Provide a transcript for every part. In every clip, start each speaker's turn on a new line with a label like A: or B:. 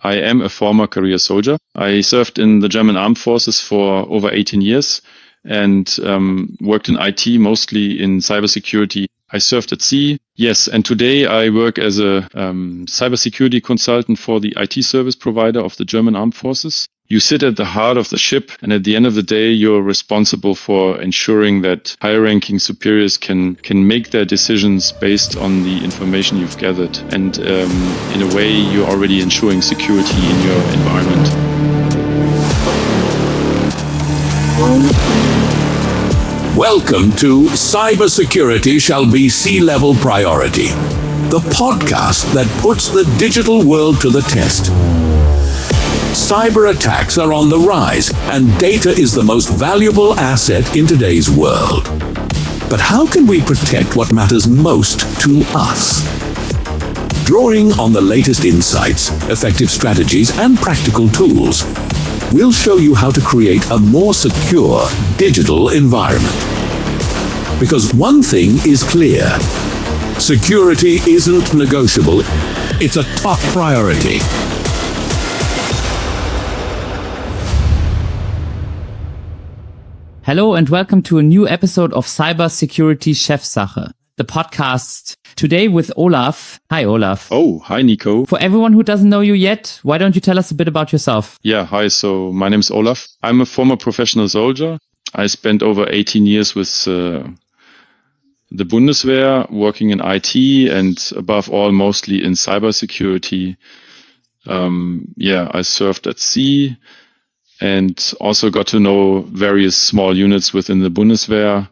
A: I am a former career soldier. I served in the German Armed Forces for over 18 years and worked in IT, mostly in cybersecurity. I served at sea. Yes, and today I work as a cybersecurity consultant for the IT service provider of the German Armed Forces. You sit at the heart of the ship, and at the end of the day, you're responsible for ensuring that higher-ranking superiors can make their decisions based on the information you've gathered. And in a way, you're already ensuring security in your environment.
B: Welcome to Cybersecurity Shall Be Sea-Level Priority, the podcast that puts the digital world to the test. Cyber attacks are on the rise, and data is the most valuable asset in today's world. But how can we protect what matters most to us? Drawing on the latest insights, effective strategies, and practical tools, we'll show you how to create a more secure digital environment. Because one thing is clear: security isn't negotiable, it's a top priority.
C: Hello and welcome to a new episode of Cybersecurity Chefsache, the podcast. Today with Olaf. Hi, Olaf.
A: Oh, hi, Nico.
C: For everyone who doesn't know you yet, why don't you tell us a bit about yourself?
A: Yeah, hi. So my name's Olaf. I'm a former professional soldier. I spent over 18 years with the Bundeswehr, working in IT and above all, mostly in cybersecurity. I served at sea and also got to know various small units within the Bundeswehr.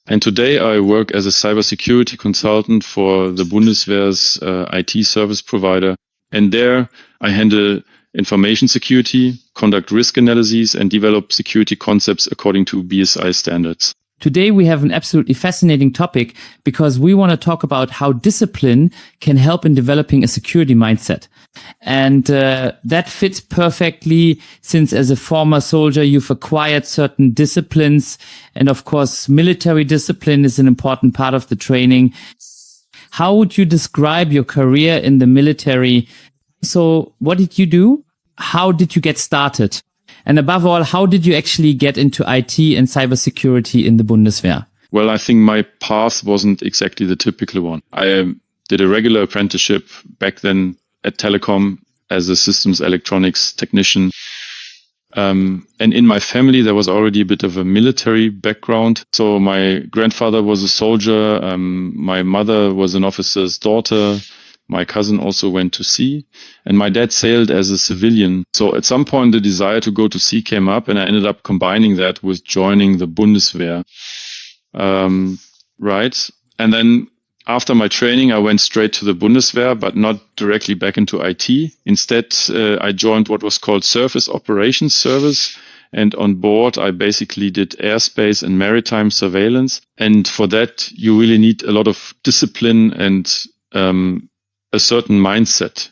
A: And today I work as a cybersecurity consultant for the Bundeswehr's IT service provider. And there I handle information security, conduct risk analyses, and develop security concepts according to BSI standards.
C: Today we have an absolutely fascinating topic because we want to talk about how discipline can help in developing a security mindset. And that fits perfectly since as a former soldier, you've acquired certain disciplines. And of course, military discipline is an important part of the training. How would you describe your career in the military? So what did you do? How did you get started? And above all, how did you actually get into IT and cybersecurity in the Bundeswehr?
A: Well, I think my path wasn't exactly the typical one. I did a regular apprenticeship back then at Telecom as a systems electronics technician. And in my family, there was already a bit of a military background. So my grandfather was a soldier. My mother was an officer's daughter. My cousin also went to sea, and my dad sailed as a civilian. So at some point, the desire to go to sea came up, and I ended up combining that with joining the Bundeswehr. Right. And then after my training, I went straight to the Bundeswehr, but not directly back into IT. Instead, I joined what was called Surface Operations Service. And on board, I basically did airspace and maritime surveillance. And for that, you really need a lot of discipline and a certain mindset,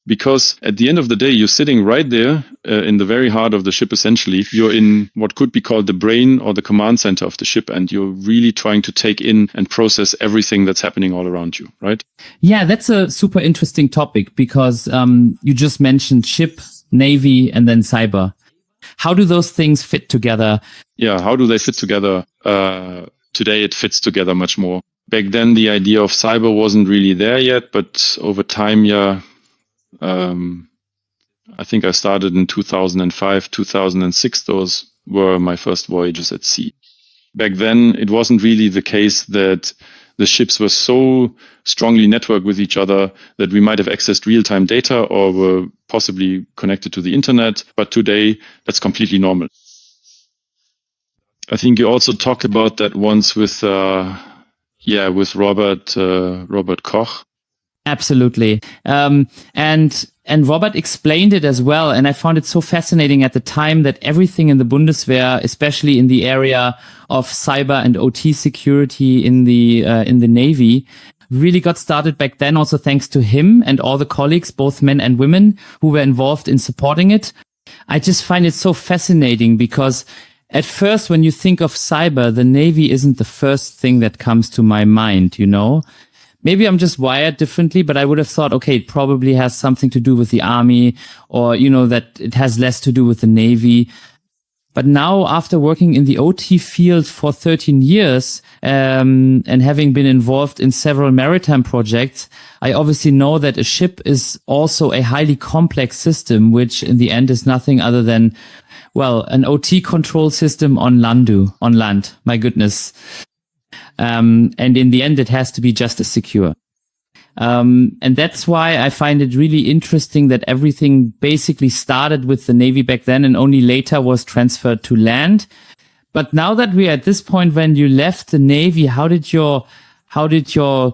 A: because at the end of the day, you're sitting right there in the very heart of the ship, essentially. You're in what could be called the brain or the command center of the ship, and you're really trying to take in and process everything that's happening all around you, right?
C: Yeah, that's a super interesting topic because you just mentioned ship, Navy, and then cyber. How do those things fit together?
A: Yeah, how do they fit together? Today, it fits together much more. Back then, the idea of cyber wasn't really there yet, but over time, I think I started in 2005, 2006. Those were my first voyages at sea. Back then, it wasn't really the case that the ships were so strongly networked with each other that we might have accessed real-time data or were possibly connected to the internet. But today, that's completely normal. I think you also talked about that once with Robert Koch.
C: Absolutely. And Robert explained it as well. And I found it so fascinating at the time that everything in the Bundeswehr, especially in the area of cyber and OT security in the Navy, really got started back then, also thanks to him and all the colleagues, both men and women, who were involved in supporting it. I just find it so fascinating because at first, when you think of cyber, the Navy isn't the first thing that comes to my mind, maybe I'm just wired differently, but I would have thought, okay, it probably has something to do with the army, or, that it has less to do with the Navy. But now, after working in the OT field for 13 years, and having been involved in several maritime projects, I obviously know that a ship is also a highly complex system, which in the end is nothing other than, an OT control system on land. My goodness. And in the end, it has to be just as secure. And that's why I find it really interesting that everything basically started with the Navy back then and only later was transferred to land. But now that we're at this point, when you left the Navy, how did your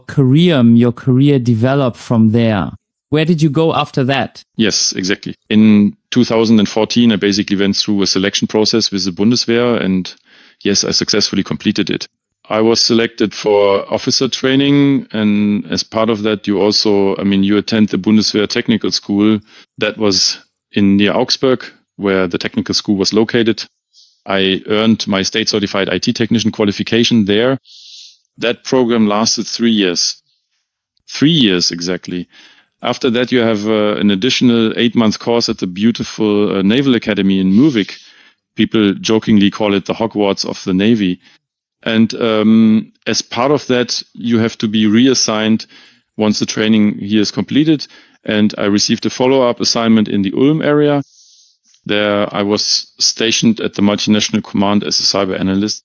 C: career develop from there? Where did you go after that?
A: Yes, exactly. In 2014, I basically went through a selection process with the Bundeswehr, and yes, I successfully completed it. I was selected for officer training, and as part of that, you attend the Bundeswehr Technical School that was near Augsburg, where the technical school was located. I earned my state-certified IT technician qualification there. That program lasted 3 years. 3 years, exactly. After that, you have an additional 8-month course at the beautiful Naval Academy in Murvik. People jokingly call it the Hogwarts of the Navy. And as part of that, you have to be reassigned once the training here is completed. And I received a follow-up assignment in the Ulm area. There I was stationed at the multinational command as a cyber analyst.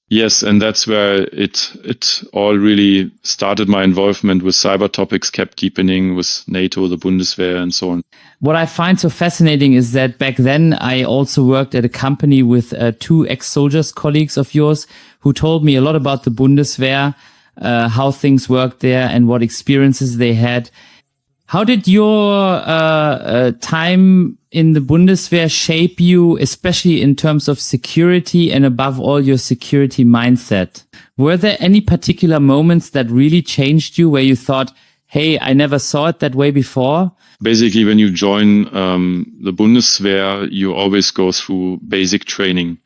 A: Yes, and that's where it all really started. My involvement with cyber topics kept deepening with NATO, the Bundeswehr, and so on.
C: What I find so fascinating is that back then I also worked at a company with 2 ex-soldiers colleagues of yours who told me a lot about the Bundeswehr, how things worked there and what experiences they had. How did your time in the Bundeswehr shape you, especially in terms of security and above all your security mindset? Were there any particular moments that really changed you where you thought, hey, I never saw it that way before?
A: Basically, when you join the Bundeswehr, you always go through basic training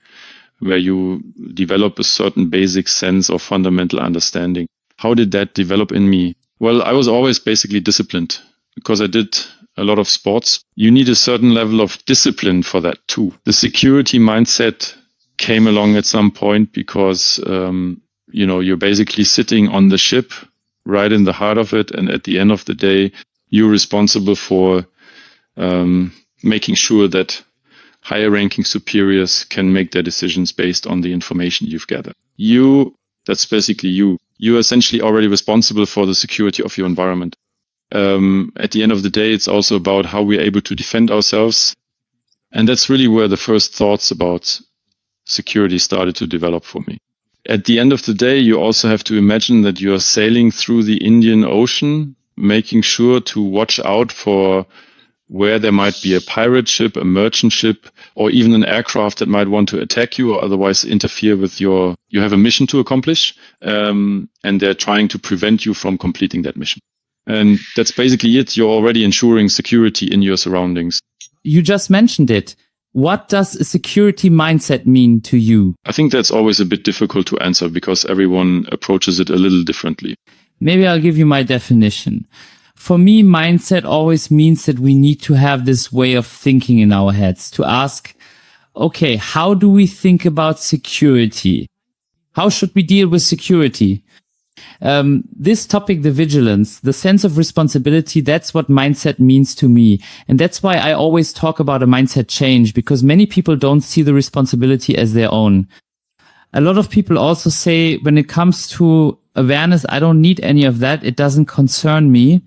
A: where you develop a certain basic sense of fundamental understanding. How did that develop in me? Well, I was always basically disciplined because I did a lot of sports. You need a certain level of discipline for that too. The security mindset came along at some point because, you're basically sitting on the ship right in the heart of it. And at the end of the day, you're responsible for making sure that higher ranking superiors can make their decisions based on the information you've gathered. That's basically you. You're essentially already responsible for the security of your environment. At the end of the day, it's also about how we're able to defend ourselves. And that's really where the first thoughts about security started to develop for me. At the end of the day, you also have to imagine that you are sailing through the Indian Ocean, making sure to watch out for where there might be a pirate ship, a merchant ship, or even an aircraft that might want to attack you or otherwise interfere with you have a mission to accomplish, and they're trying to prevent you from completing that mission. And that's basically it. You're already ensuring security in your surroundings.
C: You just mentioned it. What does a security mindset mean to you?
A: I think that's always a bit difficult to answer because everyone approaches it a little differently.
C: Maybe I'll give you my definition. For me, mindset always means that we need to have this way of thinking in our heads to ask, okay, how do we think about security? How should we deal with security? This topic, the vigilance, the sense of responsibility, that's what mindset means to me. And that's why I always talk about a mindset change, because many people don't see the responsibility as their own. A lot of people also say when it comes to awareness, I don't need any of that. It doesn't concern me.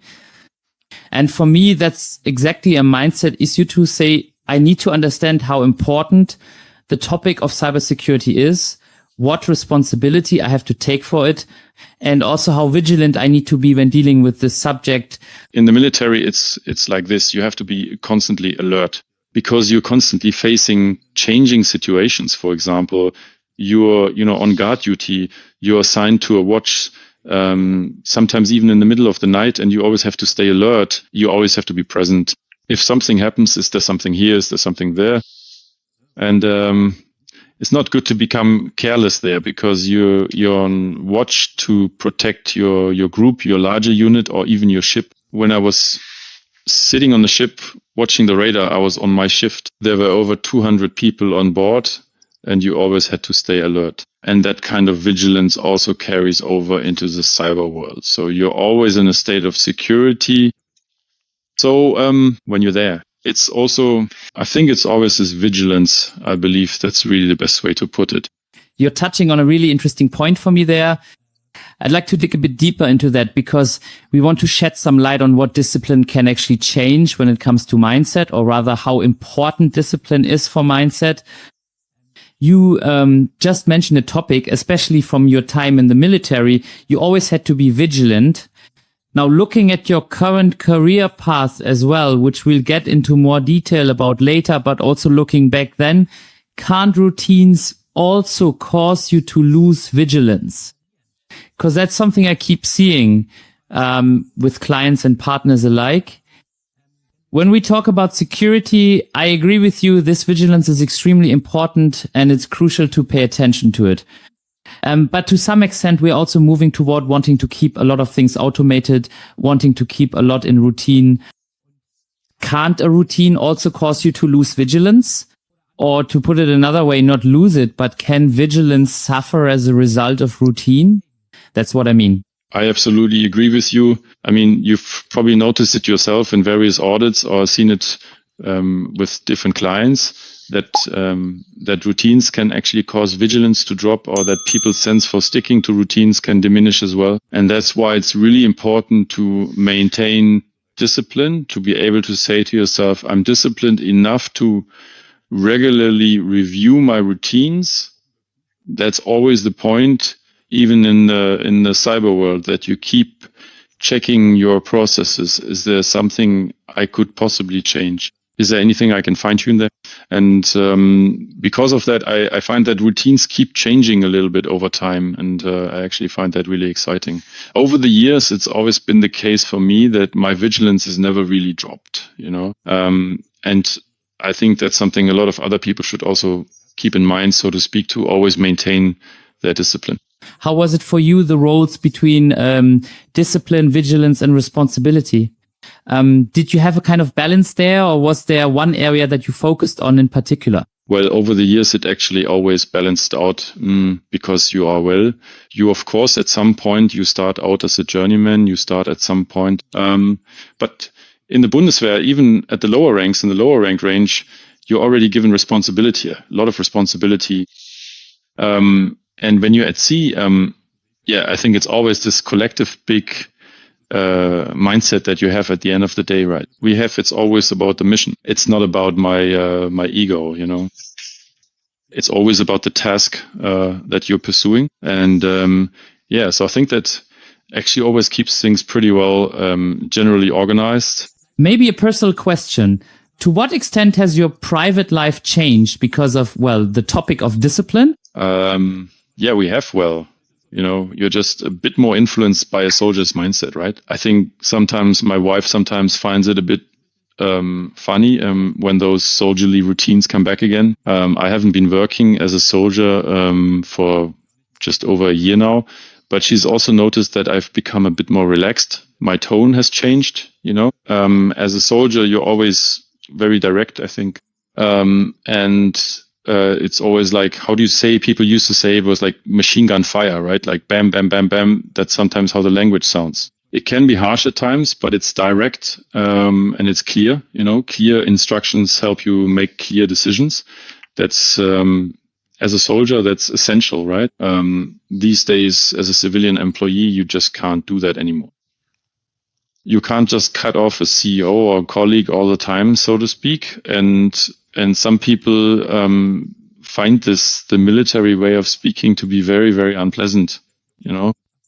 C: And for me, that's exactly a mindset issue to say, I need to understand how important the topic of cybersecurity is, what responsibility I have to take for it, and also how vigilant I need to be when dealing with this subject.
A: In the military, it's like this. You have to be constantly alert because you're constantly facing changing situations. For example, you're on guard duty, you're assigned to a watch, sometimes even in the middle of the night, and you always have to stay alert. You always have to be present. If something happens, is there something here? Is there something there? And it's not good to become careless there, because you're on watch to protect your group, your larger unit, or even your ship. When I was sitting on the ship watching the radar, I was on my shift. There were over 200 people on board, and you always had to stay alert. And that kind of vigilance also carries over into the cyber world. So you're always in a state of security. So when you're there, it's also, I think it's always this vigilance. I believe that's really the best way to put it.
C: You're touching on a really interesting point for me there. I'd like to dig a bit deeper into that, because we want to shed some light on what discipline can actually change when it comes to mindset, or rather how important discipline is for mindset. You just mentioned a topic, especially from your time in the military. You always had to be vigilant. Now, looking at your current career path as well, which we'll get into more detail about later, but also looking back then, can't routines also cause you to lose vigilance? Because that's something I keep seeing with clients and partners alike. When we talk about security, I agree with you. This vigilance is extremely important, and it's crucial to pay attention to it. But to some extent, we're also moving toward wanting to keep a lot of things automated, wanting to keep a lot in routine. Can't a routine also cause you to lose vigilance? Or to put it another way, not lose it, but can vigilance suffer as a result of routine? That's what I mean.
A: I absolutely agree with you. I mean, you've probably noticed it yourself in various audits, or seen it with different clients, that routines can actually cause vigilance to drop, or that people's sense for sticking to routines can diminish as well. And that's why it's really important to maintain discipline, to be able to say to yourself, I'm disciplined enough to regularly review my routines. That's always the point, even in the cyber world, that you keep checking your processes. Is there something I could possibly change? Is there anything I can fine tune there? And because of that, I find that routines keep changing a little bit over time. And I actually find that really exciting. Over the years, it's always been the case for me that my vigilance has never really dropped, and I think that's something a lot of other people should also keep in mind, so to speak, to always maintain their discipline.
C: How was it for you, the roles between discipline, vigilance, and responsibility? Did you have a kind of balance there, or was there one area that you focused on in particular?
A: Well, over the years, it actually always balanced out because you of course, at some point, you start out as a journeyman, you start at some point. But in the Bundeswehr, even at the lower ranks, in the lower rank range, you're already given responsibility, a lot of responsibility. And when you're at sea, I think it's always this collective big mindset that you have at the end of the day, right? It's always about the mission. It's not about my ego, It's always about the task that you're pursuing. And so I think that actually always keeps things pretty well generally organized.
C: Maybe a personal question. To what extent has your private life changed because of, the topic of discipline?
A: We have. You're just a bit more influenced by a soldier's mindset, right? I think sometimes my wife finds it a bit funny when those soldierly routines come back again. I haven't been working as a soldier for just over a year now, but she's also noticed that I've become a bit more relaxed. My tone has changed, As a soldier, you're always very direct, I think. It's always like, how do you say, people used to say it was like machine gun fire, right? Like bam, bam, bam, bam. That's sometimes how the language sounds. It can be harsh at times, but it's direct and it's clear, clear instructions help you make clear decisions. That's, as a soldier, that's essential, right? These days, as a civilian employee, you just can't do that anymore. You can't just cut off a CEO or a colleague all the time, so to speak. And some people find the military way of speaking to be very, very unpleasant,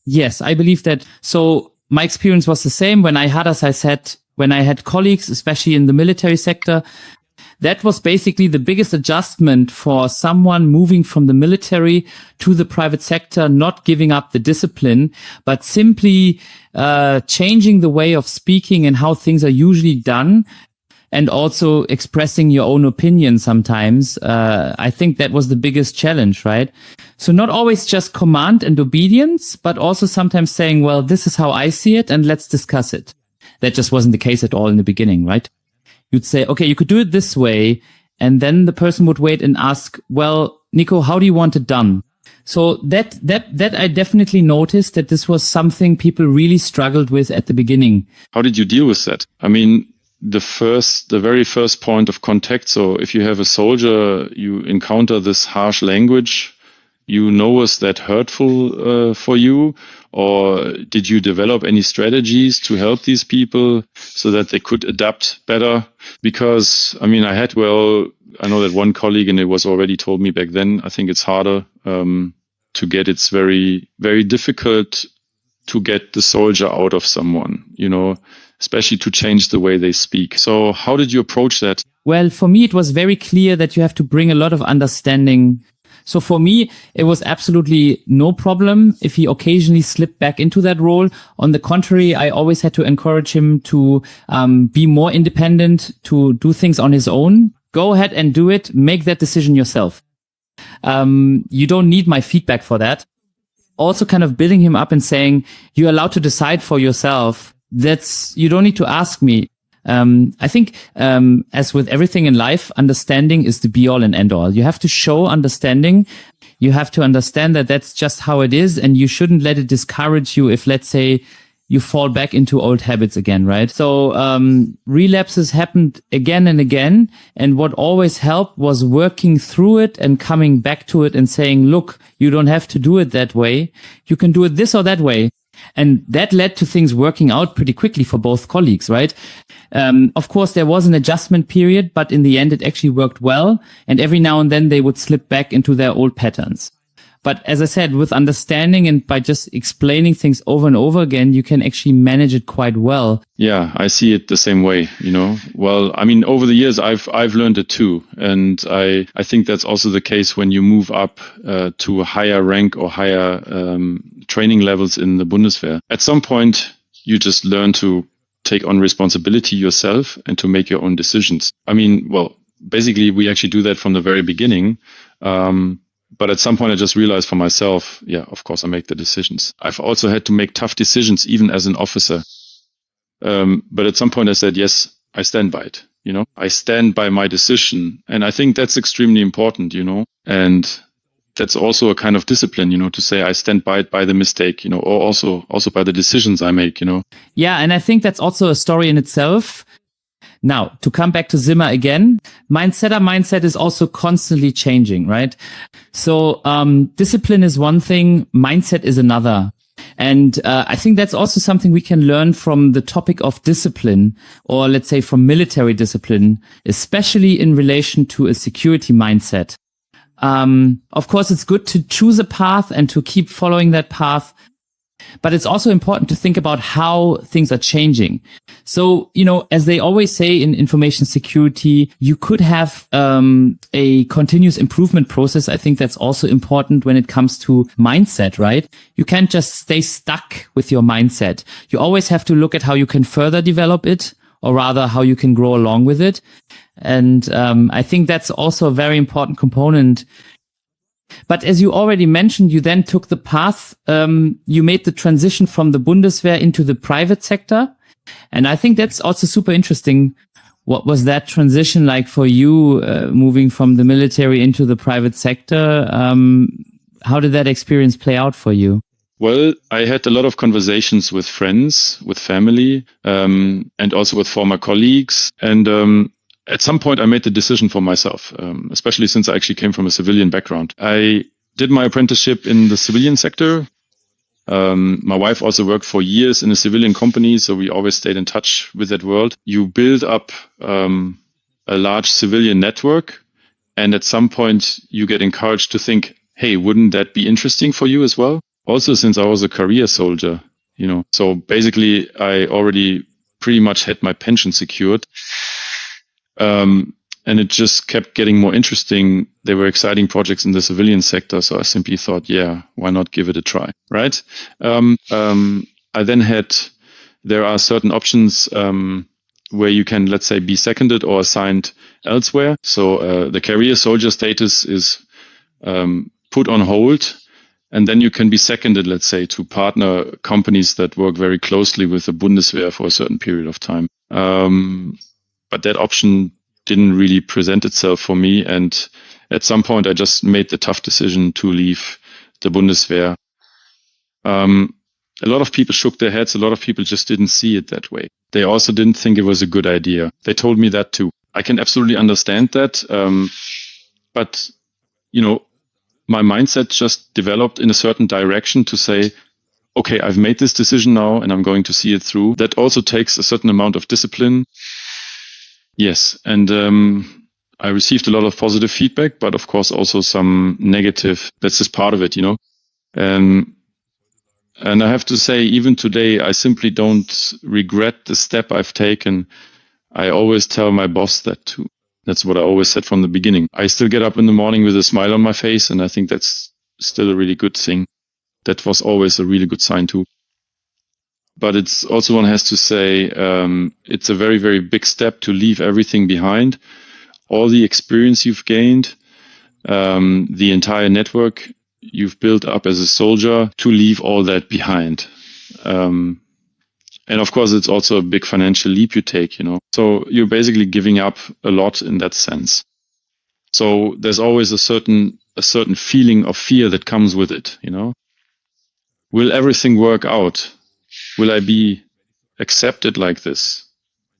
C: Yes, I believe that. So my experience was the same when I had, as I said, when I had colleagues, especially in the military sector. That was basically the biggest adjustment for someone moving from the military to the private sector, not giving up the discipline, but simply changing the way of speaking and how things are usually done. and also expressing your own opinion sometimes. I think that was the biggest challenge, right? So not always just command and obedience, but also sometimes saying, well, this is how I see it and let's discuss it. That just wasn't the case at all in the beginning, right? You'd say, okay, you could do it this way. And then the person would wait and ask, well, Nico, how do you want it done? So that I definitely noticed that this was something people really struggled with at the beginning.
A: How did you deal with that? I mean, the very first point of contact. So if you have a soldier, you encounter this harsh language, was that hurtful for you? Or did you develop any strategies to help these people so that they could adapt better? Because, I mean, I know that one colleague, and it was already told me back then, I think it's harder to get. It's very, very difficult to get the soldier out of someone, especially to change the way they speak. So how did you approach that?
C: Well, for me, it was very clear that you have to bring a lot of understanding. So for me, it was absolutely no problem if he occasionally slipped back into that role. On the contrary, I always had to encourage him to be more independent, to do things on his own. Go ahead and do it. Make that decision yourself. You don't need my feedback for that. Also kind of building him up and saying, you're allowed to decide for yourself. You don't need to ask me. I think, as with everything in life, understanding is the be all and end all. You have to show understanding. You have to understand that that's just how it is. And you shouldn't let it discourage you if, let's say, you fall back into old habits again, right? So, relapses happened again and again. And what always helped was working through it and coming back to it and saying, look, you don't have to do it that way. You can do it this or that way. And that led to things working out pretty quickly for both colleagues, right? Of course, there was an adjustment period, but in the end, it actually worked well. And every now and then they would slip back into their old patterns. But as I said, with understanding and by just explaining things over and over again, you can actually manage it quite well.
A: Yeah, I see it the same way, Well, I mean, over the years, I've learned it too. And I think that's also the case when you move up to a higher rank or higher training levels in the Bundeswehr. At some point, you just learn to take on responsibility yourself and to make your own decisions. I mean, well, basically, we actually do that from the very beginning. But at some point, I just realized for myself, yeah, of course, I make the decisions. I've also had to make tough decisions, even as an officer. But at some point, I said, yes, I stand by it. I stand by my decision. And I think that's extremely important, and that's also a kind of discipline, to say I stand by it by the mistake, or also by the decisions I make,
C: Yeah. And I think that's also a story in itself. Now, to come back to Zimmer again, mindset is also constantly changing, right? So, discipline is one thing, mindset is another. And I think that's also something we can learn from the topic of discipline, or let's say from military discipline, especially in relation to a security mindset. Of course, it's good to choose a path and to keep following that path. But it's also important to think about how things are changing. So, as they always say in information security, you could have a continuous improvement process. I think that's also important when it comes to mindset, right? You can't just stay stuck with your mindset. You always have to look at how you can further develop it, or rather how you can grow along with it. And I think that's also a very important component. But as you already mentioned, you then took the path, you made the transition from the Bundeswehr into the private sector. And I think that's also super interesting. What was that transition like for you, moving from the military into the private sector? How did that experience play out for you?
A: Well, I had a lot of conversations with friends, with family, and also with former colleagues. And at some point, I made the decision for myself, especially since I actually came from a civilian background. I did my apprenticeship in the civilian sector. My wife also worked for years in a civilian company, so we always stayed in touch with that world. You build up a large civilian network, and at some point, you get encouraged to think, hey, wouldn't that be interesting for you as well? Also, since I was a career soldier, so basically, I already pretty much had my pension secured. And it just kept getting more interesting. There were exciting projects in the civilian sector. So I simply thought, yeah, why not give it a try? Right. I then there are certain options, where you can, let's say, be seconded or assigned elsewhere. So the career soldier status is put on hold, and then you can be seconded, let's say, to partner companies that work very closely with the Bundeswehr for a certain period of time. But that option didn't really present itself for me. And at some point, I just made the tough decision to leave the Bundeswehr. A lot of people shook their heads. A lot of people just didn't see it that way. They also didn't think it was a good idea. They told me that too. I can absolutely understand that. But, my mindset just developed in a certain direction to say, okay, I've made this decision now and I'm going to see it through. That also takes a certain amount of discipline. Yes. And I received a lot of positive feedback, but of course also some negative. That's just part of it, And I have to say, even today, I simply don't regret the step I've taken. I always tell my boss that too. That's what I always said from the beginning. I still get up in the morning with a smile on my face, and I think that's still a really good thing. That was always a really good sign too. But it's also, one has to say, it's a very, very big step to leave everything behind. All the experience you've gained, the entire network you've built up as a soldier, to leave all that behind. And of course, it's also a big financial leap you take, So you're basically giving up a lot in that sense. So there's always a certain feeling of fear that comes with it, Will everything work out? Will I be accepted like this?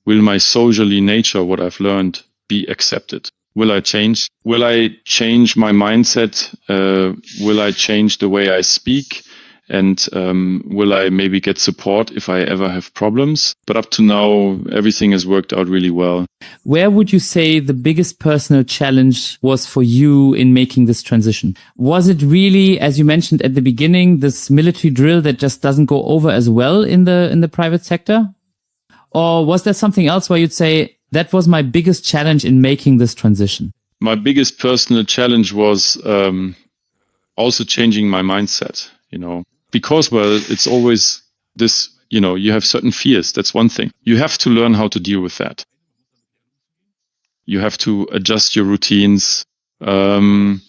A: Will my soldierly nature, what I've learned, be accepted? Will I change? Will I change my mindset? Will I change the way I speak? And will I maybe get support if I ever have problems? But up to now, everything has worked out really well.
C: Where would you say the biggest personal challenge was for you in making this transition? Was it really, as you mentioned at the beginning, this military drill that just doesn't go over as well in the private sector? Or was there something else where you'd say, that was my biggest challenge in making this transition? My
A: biggest personal challenge was also changing my mindset, Because, it's always this, you have certain fears. That's one thing. You have to learn how to deal with that. You have to adjust your routines. It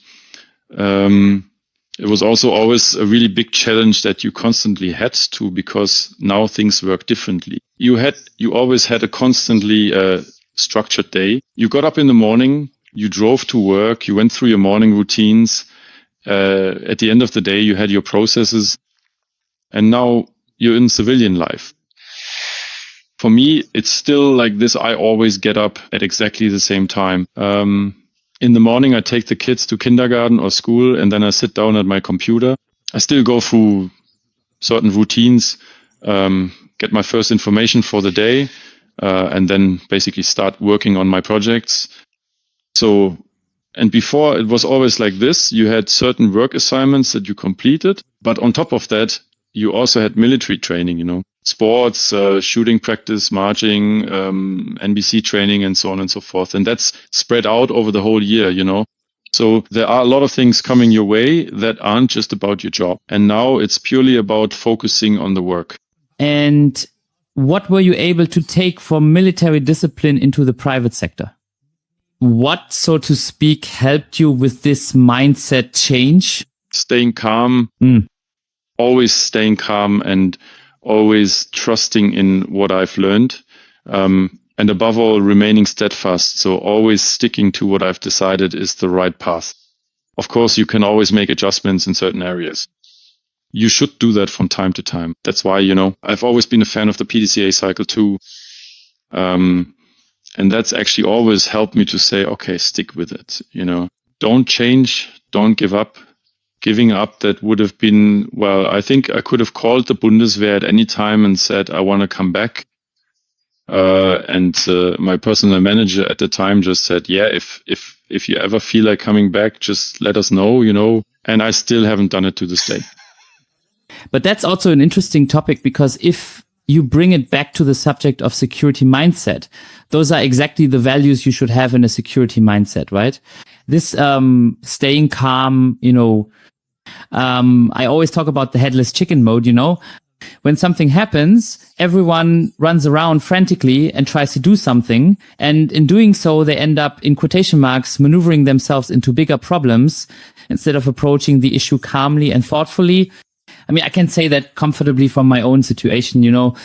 A: was also always a really big challenge that you constantly had to, because now things work differently. You always had a constantly structured day. You got up in the morning, you drove to work, you went through your morning routines. At the end of the day, you had your processes. And now you're in civilian life. For me, it's still like this. I always get up at exactly the same time. In the morning, I take the kids to kindergarten or school, and then I sit down at my computer. I still go through certain routines, get my first information for the day, and then basically start working on my projects. And before, it was always like this. You had certain work assignments that you completed, but on top of that, you also had military training, sports, shooting practice, marching, NBC training, and so on and so forth. And that's spread out over the whole year, So there are a lot of things coming your way that aren't just about your job. And now it's purely about focusing on the work. And what were you able to take from military discipline into the private sector? What, so to speak, helped you with this mindset change? Staying calm. Always staying calm and always trusting in what I've learned. And above all, remaining steadfast. So always sticking to what I've decided is the right path. Of course, you can always make adjustments in certain areas. You should do that from time to time. That's why, I've always been a fan of the PDCA cycle too. And that's actually always helped me to say, okay, stick with it. Don't change, don't give up. Giving up, that would have been, I think I could have called the Bundeswehr at any time and said, I want to come back. And my personal manager at the time just said, yeah, if you ever feel like coming back, just let us know, and I still haven't done it to this day. But that's also an interesting topic, because if you bring it back to the subject of security mindset, those are exactly the values you should have in a security mindset, right? This staying calm, I always talk about the headless chicken mode,
C: When something happens, everyone runs around frantically and tries to do something. And in doing so, they end up, in quotation marks, maneuvering themselves into bigger problems instead of approaching the issue calmly and thoughtfully. I mean, I can say that comfortably from my own situation, you know.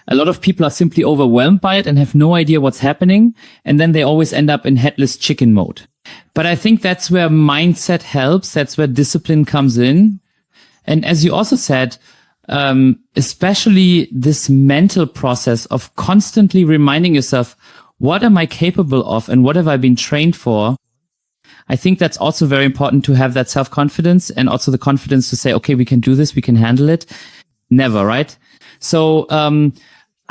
C: A lot of people are simply overwhelmed by it and have no idea what's happening. And then they always end up in headless chicken mode. But I think that's where mindset helps. That's where discipline comes in. And as you also said, especially this mental process of constantly reminding yourself, what am I capable of and what have I been trained for? I think that's also very important to have that self-confidence and also the confidence to say, okay, we can do this, we can handle it. Never, right? So,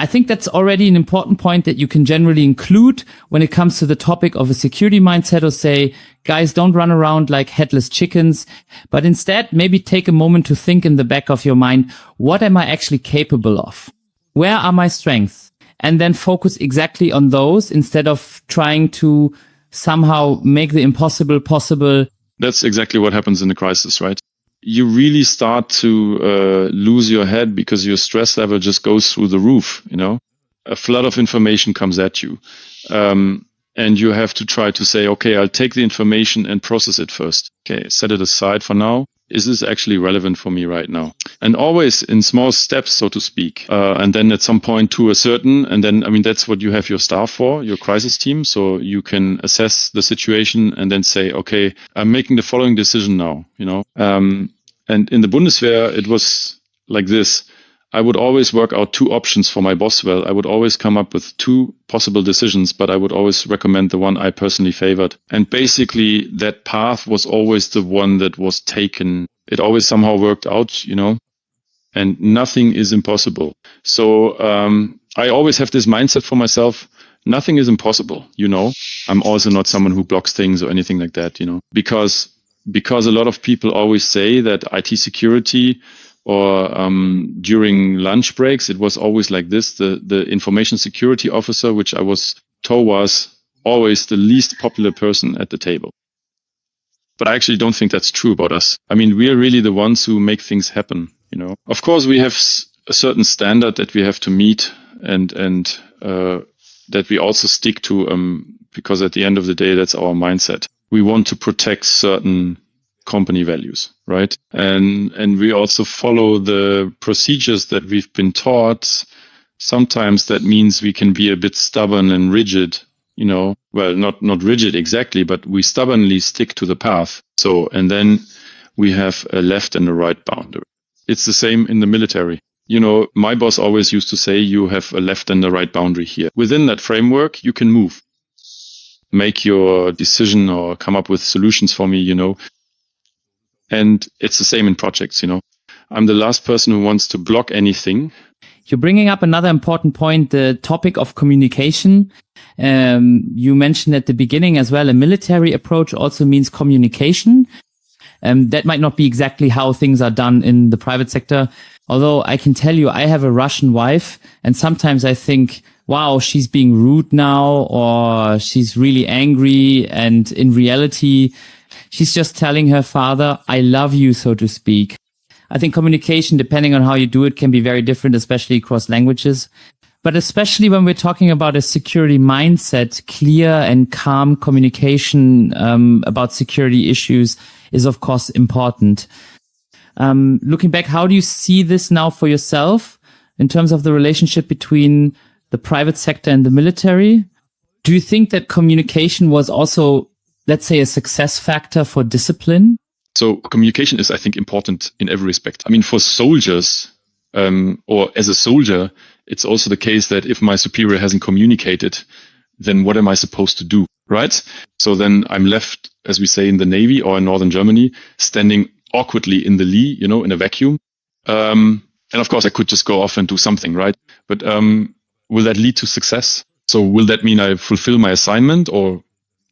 C: I think that's already an important point that you can generally include when it comes to the topic of a security mindset, or say, guys, don't run around like headless chickens, but instead maybe take a moment to think in the back of your mind, what am I actually capable of? Where are my strengths? And then focus exactly on those instead of trying to somehow make the impossible possible.
A: That's exactly what happens in the crisis, right? You really start to lose your head because your stress level just goes through the roof, you know? A flood of information comes at you. And you have to try to say, okay, I'll take the information and process it first. Okay, set it aside for now. Is this actually relevant for me right now? And always in small steps, so to speak. And then at some point to a certain, and then, I mean, that's what you have your staff for, your crisis team. So you can assess the situation and then say, okay, I'm making the following decision now, you know? And in the Bundeswehr, it was like this. I would always work out two options for my boss. Well, I would always come up with two possible decisions, but I would always recommend the one I personally favored. And basically that path was always the one that was taken. It always somehow worked out, you know, and nothing is impossible. So I always have this mindset for myself. Nothing is impossible, you know. I'm also not someone who blocks things or anything like that, you know, because a lot of people always say that IT security or during lunch breaks, it was always like this. The information security officer, which I was told was always the least popular person at the table. But I actually don't think that's true about us. I mean, we are really the ones who make things happen, you know. Of course, we have a certain standard that we have to meet and that we also stick to because at the end of the day, that's our mindset. We want to protect certain company values, right? And we also follow the procedures that we've been taught. Sometimes that means we can be a bit stubborn and rigid, you know, well, not rigid exactly, but we stubbornly stick to the path. So, and then we have a left and a right boundary. It's the same in the military. You know, my boss always used to say, you have a left and a right boundary here. Within that framework, you can move. Make your decision or come up with solutions for me, you know. And it's the same in projects, you know. I'm the last person who wants to block anything.
C: You're bringing up another important point, the topic of communication. You mentioned at the beginning as well, a military approach also means communication. That might not be exactly how things are done in the private sector. Although I can tell you, I have a Russian wife, and sometimes I think, wow, she's being rude now, or she's really angry. And in reality, she's just telling her father, I love you, so to speak. I think communication, depending on how you do it, can be very different, especially across languages. But especially when we're talking about a security mindset, clear and calm communication about security issues is, of course, important. Looking back, how do you see this now for yourself in terms of the relationship between the private sector and the military? Do you think that communication was also, let's say, a success factor for discipline?
A: So communication is, I think, important in every respect. I mean, for soldiers, or as a soldier, it's also the case that if my superior hasn't communicated, then what am I supposed to do, right? So then I'm left, as we say in the Navy or in Northern Germany, standing awkwardly in the lee, you know, in a vacuum. And of course, I could just go off and do something, right? But will that lead to success? So will that mean I fulfill my assignment or,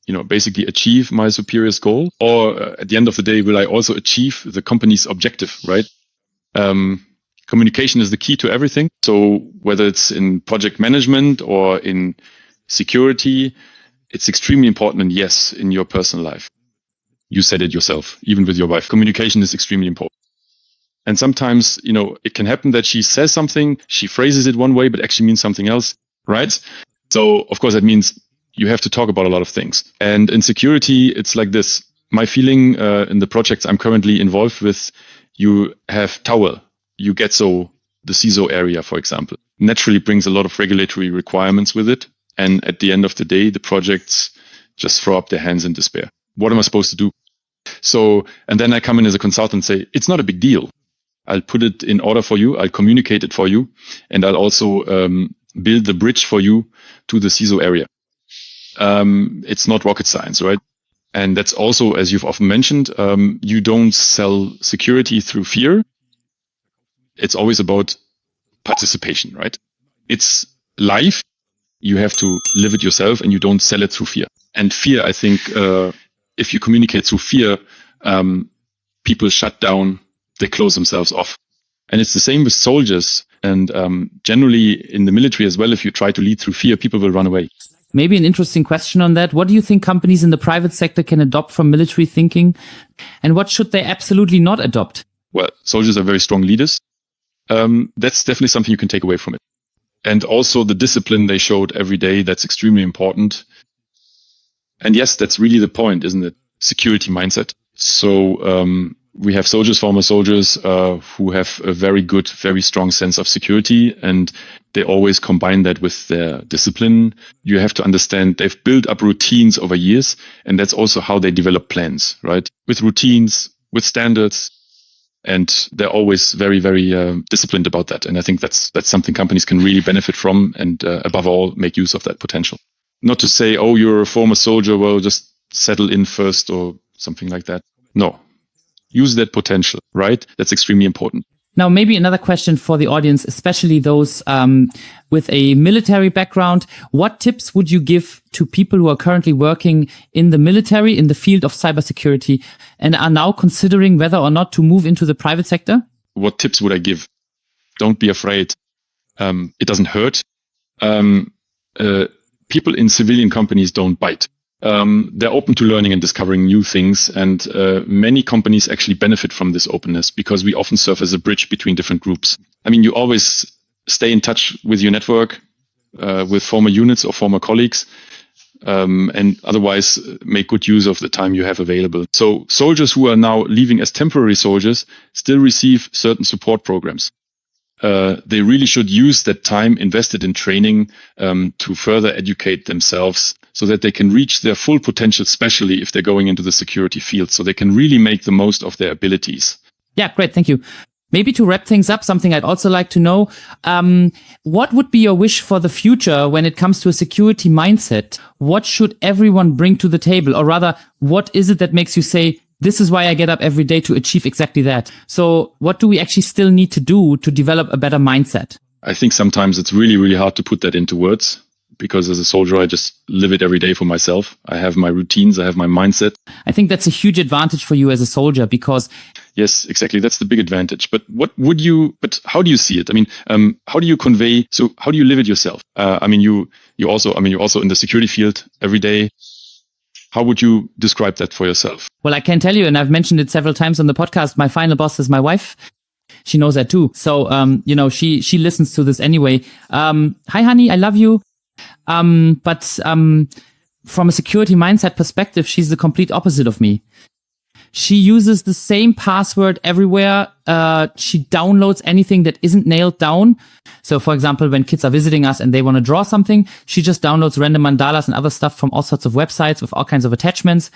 A: you know, basically achieve my superior's goal? Or at the end of the day, will I also achieve the company's objective, right? Communication is the key to everything. So whether it's in project management or in security, it's extremely important. And yes, in your personal life, you said it yourself, even with your wife, communication is extremely important. And sometimes, it can happen that she says something, she phrases it one way, but actually means something else, right? So, of course, that means you have to talk about a lot of things. And in security, it's like this. My feeling in the projects I'm currently involved with, you have Tower, you get the CISO area, for example, naturally brings a lot of regulatory requirements with it. And at the end of the day, the projects just throw up their hands in despair. What am I supposed to do? So, and then I come in as a consultant and say, it's not a big deal. I'll put it in order for you. I'll communicate it for you. And I'll also build the bridge for you to the CISO area. It's not rocket science, right? And that's also, as you've often mentioned, you don't sell security through fear. It's always about participation, right? It's life. You have to live it yourself and you don't sell it through fear. And fear, I think, if you communicate through fear, people shut down, they close themselves off. And it's the same with soldiers. And generally in the military as well, if you try to lead through fear, people will run away.
C: Maybe an interesting question on that. What do you think companies in the private sector can adopt from military thinking? And what should they absolutely not adopt?
A: Well, soldiers are very strong leaders. That's definitely something you can take away from it. And also the discipline they showed every day, that's extremely important. And yes, that's really the point, isn't it? Security mindset. So we have soldiers, former soldiers, who have a very good, very strong sense of security, and they always combine that with their discipline. You have to understand they've built up routines over years, and that's also how they develop plans, right? With routines, with standards, and they're always very, very disciplined about that. And I think that's something companies can really benefit from, and above all, make use of that potential. Not to say, oh, you're a former soldier, well, just settle in first or something like that. No. Use that potential, right? That's extremely important.
C: Now, maybe another question for the audience, especially those with a military background. What tips would you give to people who are currently working in the military, in the field of cybersecurity, and are now considering whether or not to move into the private sector?
A: What tips would I give? Don't be afraid. It doesn't hurt. People in civilian companies don't bite. They're open to learning and discovering new things. And many companies actually benefit from this openness because we often serve as a bridge between different groups. I mean, you always stay in touch with your network, with former units or former colleagues, and otherwise make good use of the time you have available. So soldiers who are now leaving as temporary soldiers still receive certain support programs. They really should use that time invested in training to further educate themselves so that they can reach their full potential, especially if they're going into the security field, so they can really make the most of their abilities.
C: Yeah, great. Thank you. Maybe to wrap things up, something I'd also like to know, what would be your wish for the future when it comes to a security mindset? What should everyone bring to the table? Or rather, what is it that makes you say, this is why I get up every day to achieve exactly that? So what do we actually still need to do to develop a better mindset?
A: I think sometimes it's really, really hard to put that into words because as a soldier, I just live it every day for myself. I have my routines. I have my mindset.
C: I think that's a huge advantage for you as a soldier because...
A: Yes, exactly. That's the big advantage. But how do you see it? I mean, how do you convey? So how do you live it yourself? You're also in the security field every day. How would you describe that for yourself?
C: Well, I can tell you, and I've mentioned it several times on the podcast, my final boss is my wife. She knows that too. So, she listens to this anyway. Hi, honey, I love you. But from a security mindset perspective, she's the complete opposite of me. She uses the same password everywhere. She downloads anything that isn't nailed down. So, for example, when kids are visiting us and they want to draw something, she just downloads random mandalas and other stuff from all sorts of websites with all kinds of attachments.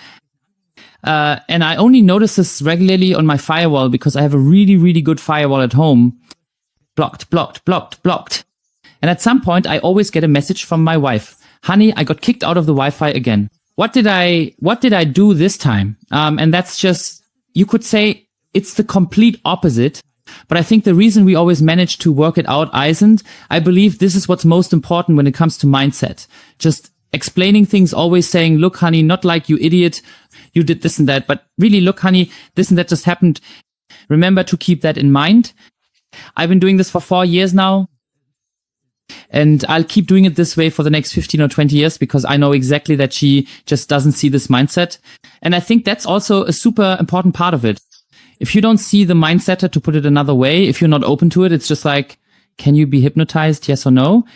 C: And I only notice this regularly on my firewall because I have a really, really good firewall at home. Blocked. And at some point, I always get a message from my wife. Honey, I got kicked out of the Wi-Fi again. What did I do this time? And that's just, you could say it's the complete opposite. But I think the reason we always manage to work it out isn't, I believe this is what's most important when it comes to mindset. Just explaining things, always saying, look, honey, not like you idiot, you did this and that, but really, look, honey, this and that just happened. Remember to keep that in mind. I've been doing this for 4 years now. And I'll keep doing it this way for the next 15 or 20 years because I know exactly that she just doesn't see this mindset. And I think that's also a super important part of it. If you don't see the mindsetter, to put it another way, if you're not open to it, it's just like, can you be hypnotized? Yes or no?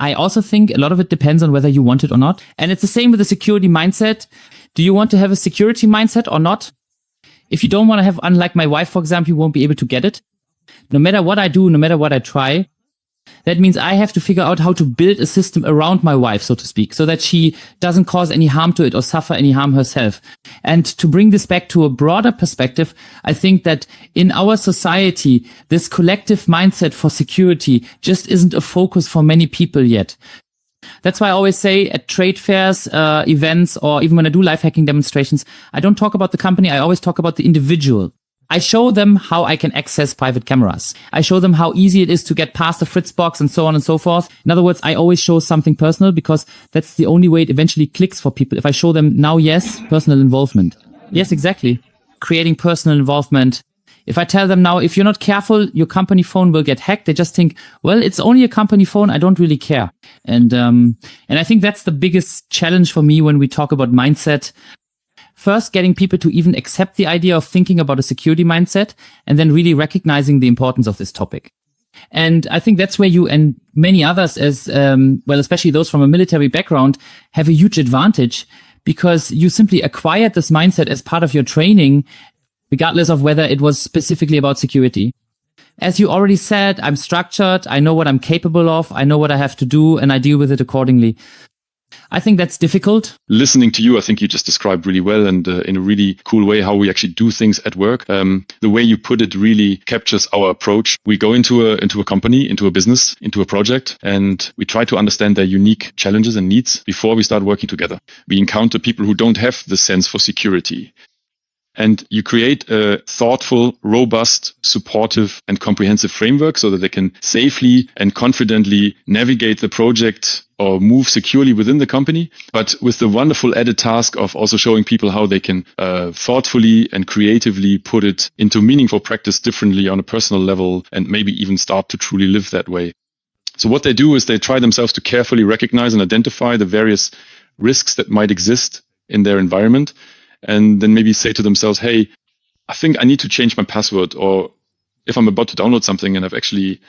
C: I also think a lot of it depends on whether you want it or not. And it's the same with the security mindset. Do you want to have a security mindset or not? If you don't want to have, unlike my wife, for example, you won't be able to get it. No matter what I do, no matter what I try, that means I have to figure out how to build a system around my wife, so to speak, so that she doesn't cause any harm to it or suffer any harm herself. And to bring this back to a broader perspective, I think that in our society, this collective mindset for security just isn't a focus for many people yet. That's why I always say at trade fairs, events, or even when I do live hacking demonstrations, I don't talk about the company. I always talk about the individual. I show them how I can access private cameras. I show them how easy it is to get past the Fritz box and so on and so forth. In other words, I always show something personal because that's the only way it eventually clicks for people. If I show them now, yes, personal involvement. Yes, exactly. Creating personal involvement. If I tell them now, if you're not careful, your company phone will get hacked. They just think, well, it's only a company phone. I don't really care. And I think that's the biggest challenge for me when we talk about mindset. First, getting people to even accept the idea of thinking about a security mindset, and then really recognizing the importance of this topic. And I think that's where you and many others, as well, especially those from a military background, have a huge advantage, because you simply acquired this mindset as part of your training, regardless of whether it was specifically about security. As you already said, I'm structured, I know what I'm capable of, I know what I have to do, and I deal with it accordingly. I think that's difficult.
A: Listening to you, I think you just described really well and in a really cool way how we actually do things at work. The way you put it really captures our approach. We go into a company, into a business, into a project, and we try to understand their unique challenges and needs before we start working together. We encounter people who don't have the sense for security. And you create a thoughtful, robust, supportive, and comprehensive framework so that they can safely and confidently navigate the project or move securely within the company, but with the wonderful added task of also showing people how they can thoughtfully and creatively put it into meaningful practice differently on a personal level and maybe even start to truly live that way. So what they do is they try themselves to carefully recognize and identify the various risks that might exist in their environment, and then maybe say to themselves, hey, I think I need to change my password, or if I'm about to download something and I've actually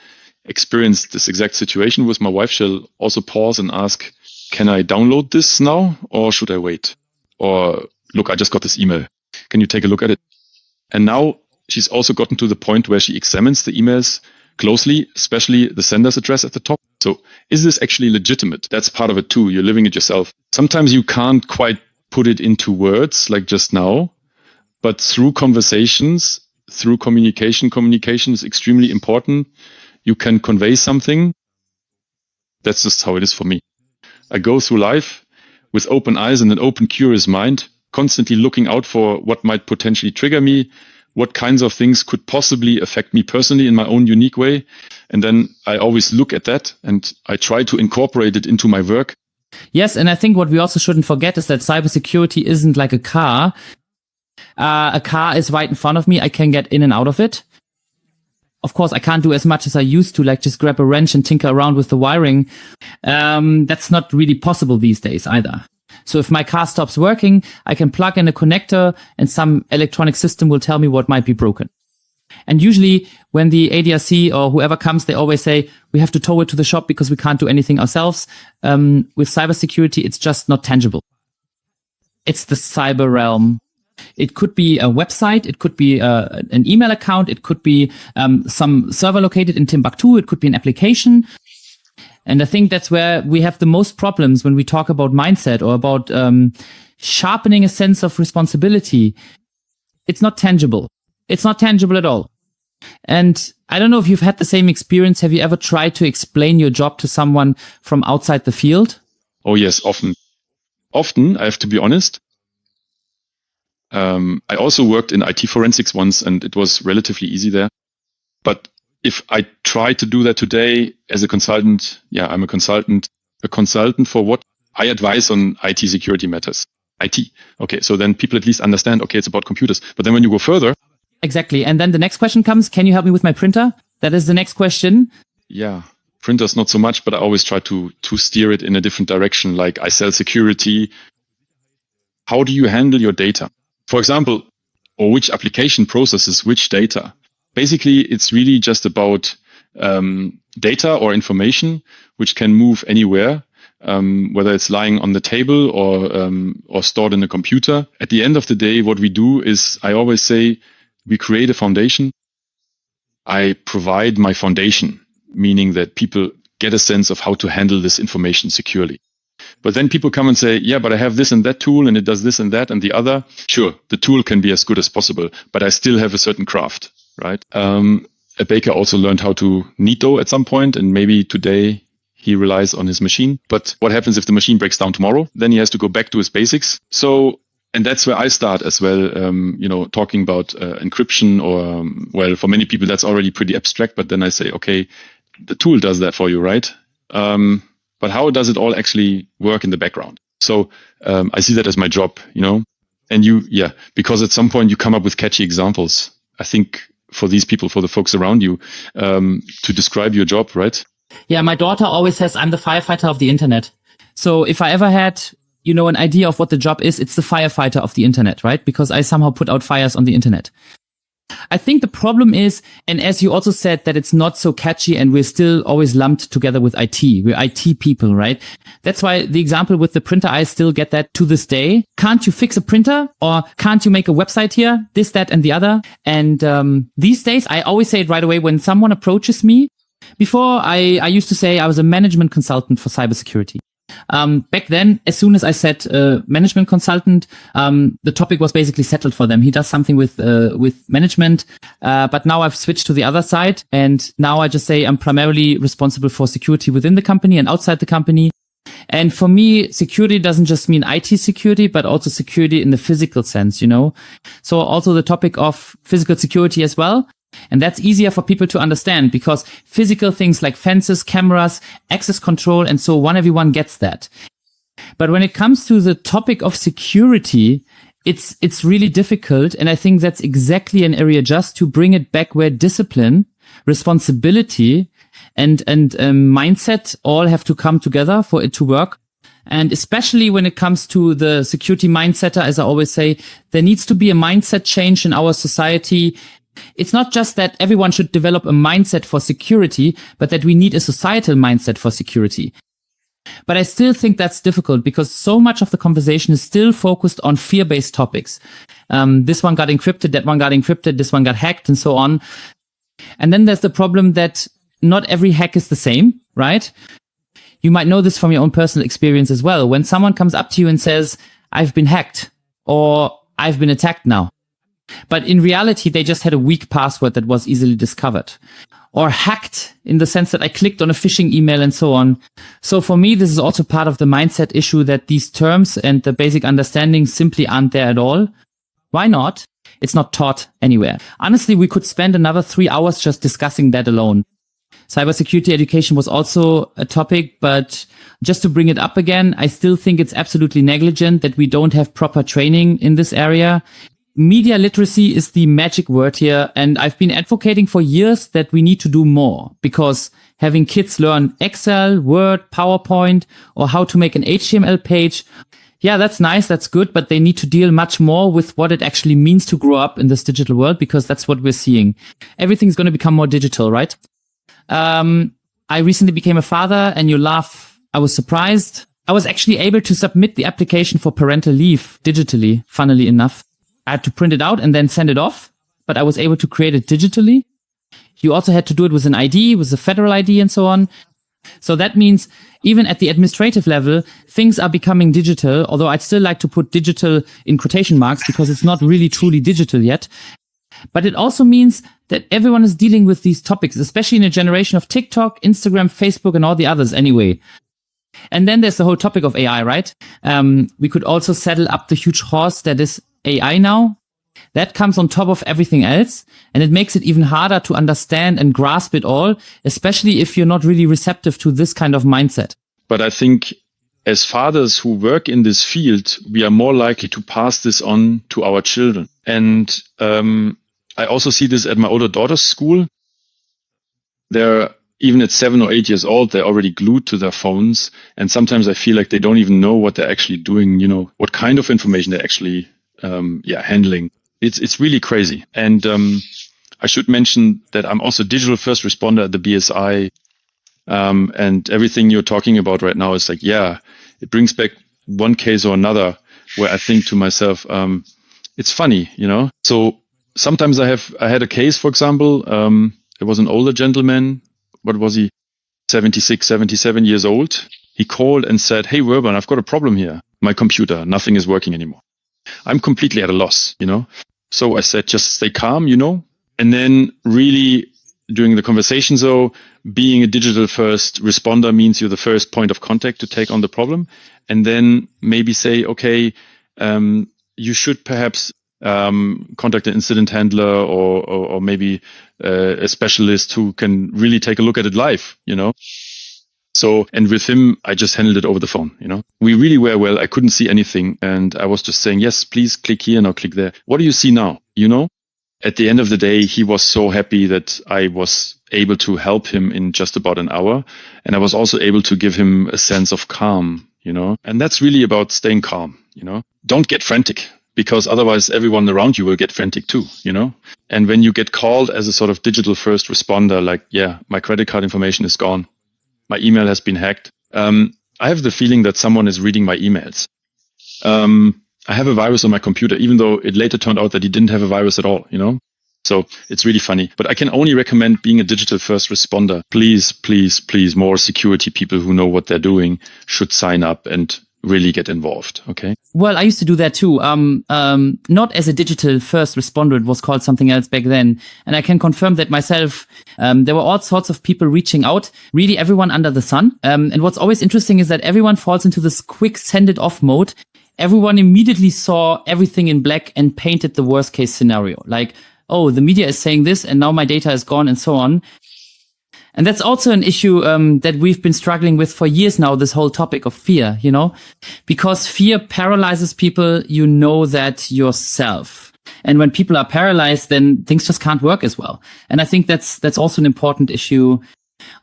A: experienced this exact situation with my wife, she'll also pause and ask, can I download this now or should I wait? Or look, I just got this email. Can you take a look at it? And now she's also gotten to the point where she examines the emails closely, especially the sender's address at the top. So is this actually legitimate? That's part of it too. You're living it yourself. Sometimes you can't quite put it into words like just now, but through conversations, through communication is extremely important. You can convey something. That's just how it is for me. I go through life with open eyes and an open, curious mind, constantly looking out for what might potentially trigger me, what kinds of things could possibly affect me personally in my own unique way. And then I always look at that and I try to incorporate it into my work.
C: Yes, and I think what we also shouldn't forget is that cybersecurity isn't like a car. A car is right in front of me. I can get in and out of it. Of course, I can't do as much as I used to, like just grab a wrench and tinker around with the wiring. That's not really possible these days either. So if my car stops working, I can plug in a connector and some electronic system will tell me what might be broken. And usually when the ADRC or whoever comes, they always say, we have to tow it to the shop because we can't do anything ourselves. With cybersecurity, it's just not tangible. It's the cyber realm. It could be a website. It could be an email account. It could be some server located in Timbuktu. It could be an application. And I think that's where we have the most problems when we talk about mindset or about sharpening a sense of responsibility. It's not tangible. It's not tangible at all. And I don't know if you've had the same experience. Have you ever tried to explain your job to someone from outside the field?
A: Oh, yes, often. Often, I have to be honest. I also worked in IT forensics once, and it was relatively easy there. But if I try to do that today as a consultant, I'm a consultant. A consultant for what? I advise on IT security matters. IT. Okay, so then people at least understand, okay, it's about computers. But then when you go further...
C: Exactly. And then the next question comes, can you help me with my printer? That is the next question.
A: Yeah, printers not so much, but I always try to steer it in a different direction. Like I sell security. How do you handle your data? For example, or which application processes which data. Basically, it's really just about data or information which can move anywhere, whether it's lying on the table or stored in a computer. At the end of the day, what we do is, I always say, we create a foundation. I provide my foundation, meaning that people get a sense of how to handle this information securely. But then people come and say, yeah, but I have this and that tool and it does this and that and the other. Sure, the tool can be as good as possible, but I still have a certain craft, right? A baker also learned how to knead dough at some point, and maybe today he relies on his machine. But what happens if the machine breaks down tomorrow? Then he has to go back to his basics. So, and that's where I start as well, talking about encryption or, well, for many people, that's already pretty abstract. But then I say, okay, the tool does that for you, right? But how does it all actually work in the background? So I see that as my job, and because at some point you come up with catchy examples. I think for these people, for the folks around you, to describe your job, right?
C: Yeah, my daughter always says I'm the firefighter of the internet. So if I ever had, an idea of what the job is, it's the firefighter of the internet, right? Because I somehow put out fires on the internet. I think the problem is, and as you also said, that it's not so catchy and we're still always lumped together with IT. We're IT people, right? That's why the example with the printer, I still get that to this day. Can't you fix a printer? Or can't you make a website here? This, that, and the other. And these days, I always say it right away when someone approaches me. Before, I used to say I was a management consultant for cybersecurity. Back then, as soon as I said management consultant, the topic was basically settled for them. He does something with management, but now I've switched to the other side, and now I just say I'm primarily responsible for security within the company and outside the company. And for me, security doesn't just mean IT security, but also security in the physical sense, So also the topic of physical security as well. And that's easier for people to understand because physical things like fences, cameras, access control, and so on, everyone gets that. But when it comes to the topic of security, it's really difficult. And I think that's exactly an area just to bring it back where discipline, responsibility, and mindset all have to come together for it to work. And especially when it comes to the security mindset, as I always say, there needs to be a mindset change in our society. It's not just that everyone should develop a mindset for security, but that we need a societal mindset for security. But I still think that's difficult because so much of the conversation is still focused on fear-based topics. This one got encrypted, that one got encrypted, this one got hacked, and so on. And then there's the problem that not every hack is the same, right? You might know this from your own personal experience as well. When someone comes up to you and says, I've been hacked, or I've been attacked now. But in reality, they just had a weak password that was easily discovered. Or hacked in the sense that I clicked on a phishing email and so on. So for me, this is also part of the mindset issue that these terms and the basic understanding simply aren't there at all. Why not? It's not taught anywhere. Honestly, we could spend another 3 hours just discussing that alone. Cybersecurity education was also a topic, but just to bring it up again, I still think it's absolutely negligent that we don't have proper training in this area. Media literacy is the magic word here, and I've been advocating for years that we need to do more because having kids learn Excel, Word, PowerPoint, or how to make an HTML page, yeah, that's nice, that's good, but they need to deal much more with what it actually means to grow up in this digital world because that's what we're seeing. Everything's going to become more digital, right? I recently became a father, and you laugh. I was surprised. I was actually able to submit the application for parental leave digitally, funnily enough. I had to print it out and then send it off, but I was able to create it digitally. You also had to do it with an ID, with a federal ID and so on. So that means even at the administrative level, things are becoming digital, although I'd still like to put digital in quotation marks because it's not really truly digital yet. But it also means that everyone is dealing with these topics, especially in a generation of TikTok, Instagram, Facebook, and all the others anyway. And then there's the whole topic of AI, right? We could also saddle up the huge horse that is AI now. That comes on top of everything else, and it makes it even harder to understand and grasp it all, especially if you're not really receptive to this kind of mindset.
A: But I think as fathers who work in this field, we are more likely to pass this on to our children. And I also see this at my older daughter's school. They're even at 7 or 8 years old, they're already glued to their phones. And sometimes I feel like they don't even know what they're actually doing, what kind of information they're actually handling. It's really crazy. And I should mention that I'm also digital first responder at the BSI. And everything you're talking about right now is like, yeah, it brings back one case or another where I think to myself, it's funny, So sometimes I had a case, for example, it was an older gentleman. What was he? 76, 77 years old. He called and said, "Hey, Röhrbein, I've got a problem here. My computer, nothing is working anymore." I'm completely at a loss, So I said, just stay calm, And then really during the conversation, though, being a digital first responder means you're the first point of contact to take on the problem. And then maybe say, okay, you should perhaps contact an incident handler or maybe a specialist who can really take a look at it live, So, and with him, I just handled it over the phone, We really were well. I couldn't see anything. And I was just saying, yes, please click here, now click there. What do you see now? At the end of the day, he was so happy that I was able to help him in just about an hour. And I was also able to give him a sense of calm, And that's really about staying calm, Don't get frantic, because otherwise everyone around you will get frantic too, And when you get called as a sort of digital first responder, like, yeah, my credit card information is gone. My email has been hacked. I have the feeling that someone is reading my emails. I have a virus on my computer, even though it later turned out that he didn't have a virus at all, So it's really funny. But I can only recommend being a digital first responder. Please, please, please, more security people who know what they're doing should sign up and really get involved. Okay.
C: Well, I used to do that too. Not as a digital first responder. It was called something else back then. And I can confirm that myself. There were all sorts of people reaching out, really everyone under the sun. And what's always interesting is that everyone falls into this quick send it off mode. Everyone immediately saw everything in black and painted the worst case scenario. Like, oh, the media is saying this and now my data is gone and so on. And that's also an issue that we've been struggling with for years now, this whole topic of fear, because fear paralyzes people, that yourself. And when people are paralyzed, then things just can't work as well. And I think that's also an important issue.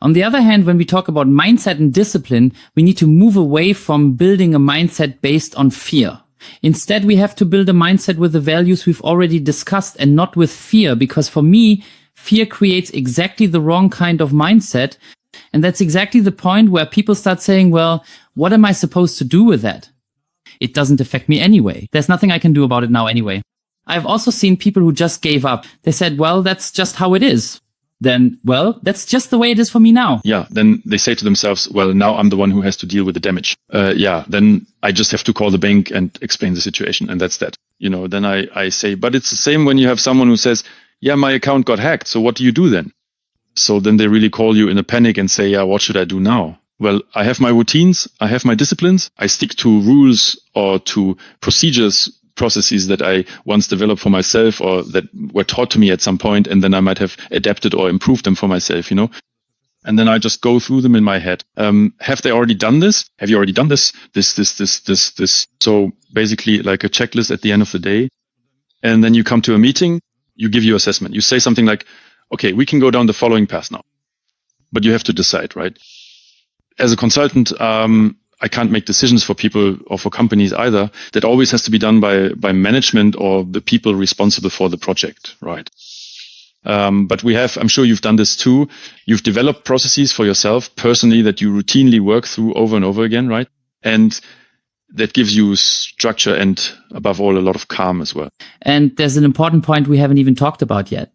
C: On the other hand, when we talk about mindset and discipline, we need to move away from building a mindset based on fear. Instead, we have to build a mindset with the values we've already discussed and not with fear, because for me, fear creates exactly the wrong kind of mindset. And that's exactly the point where people start saying, well, what am I supposed to do with that? It doesn't affect me anyway. There's nothing I can do about it now anyway. I've also seen people who just gave up. They said, well, that's just how it is. Then, well, that's just the way it is for me now.
A: Yeah, then they say to themselves, well, now I'm the one who has to deal with the damage. Then I just have to call the bank and explain the situation. And that's that. Then I say, but it's the same when you have someone who says, yeah, my account got hacked. So what do you do then? So then they really call you in a panic and say, yeah, what should I do now? Well, I have my routines. I have my disciplines. I stick to rules or to processes that I once developed for myself or that were taught to me at some point, and then I might have adapted or improved them for myself, And then I just go through them in my head. Have they already done this? Have you already done this? This. So basically like a checklist at the end of the day. And then you come to a meeting, you give your assessment. You say something like, okay, we can go down the following path now. But you have to decide, right? As a consultant, I can't make decisions for people or for companies either. That always has to be done by management or the people responsible for the project, right? But I'm sure you've done this too. You've developed processes for yourself personally that you routinely work through over and over again, right? And that gives you structure and above all, a lot of calm as well.
C: And there's an important point we haven't even talked about yet.